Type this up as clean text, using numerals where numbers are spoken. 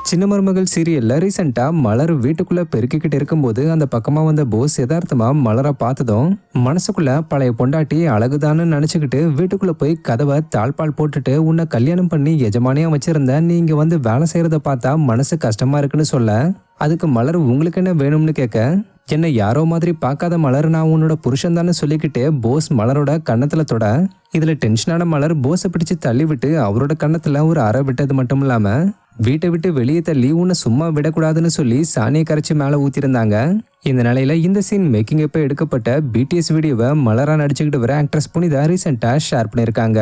சின்ன மருமகள் சீரியல்ல ரீசெண்டா மலர் வீட்டுக்குள்ள பெருக்கிக்கிட்டு இருக்கும்போது அந்த பக்கமா வந்த போஸ் யதார்த்தமா மலரை பார்த்ததும் மனசுக்குள்ள பழைய பொண்டாட்டி அழகுதான்னு நினைச்சுக்கிட்டு வீட்டுக்குள்ள போய் கதவை தாழ்பால் போட்டுட்டு உன்னை கல்யாணம் பண்ணி எஜமானியா வச்சிருந்த நீங்க வந்து வேலை செய்யறத பார்த்தா மனசு கஷ்டமா இருக்குன்னு சொல்ல, அதுக்கு மலர் உங்களுக்கு என்ன வேணும்னு கேட்க, என்னை யாரோ மாதிரி பார்க்காத மலர், நான் உன்னோட புருஷன் தானே சொல்லிக்கிட்டே போஸ் மலரோட கன்னத்துல தொட, இதுல டென்ஷனான மலர் போஸை பிடிச்சு தள்ளி விட்டு அவரோட கன்னத்துல ஒரு அறை விட்டது மட்டும் இல்லாம வீட்டை விட்டு வெளியே தள்ளி உன்னை சும்மா விடக்கூடாதுன்னு சொல்லி சாணியை கரைச்சி மேல ஊத்திருந்தாங்க. இந்த நிலையில இந்த சீன் மேக்கிங் எப்ப எடுக்கப்பட்ட பிடிஎஸ் வீடியோவை மலரா நடிச்சுக்கிட்டு வர ஆக்ட்ரஸ் புனிதா ரீசெண்டா ஷேர் பண்ணியிருக்காங்க.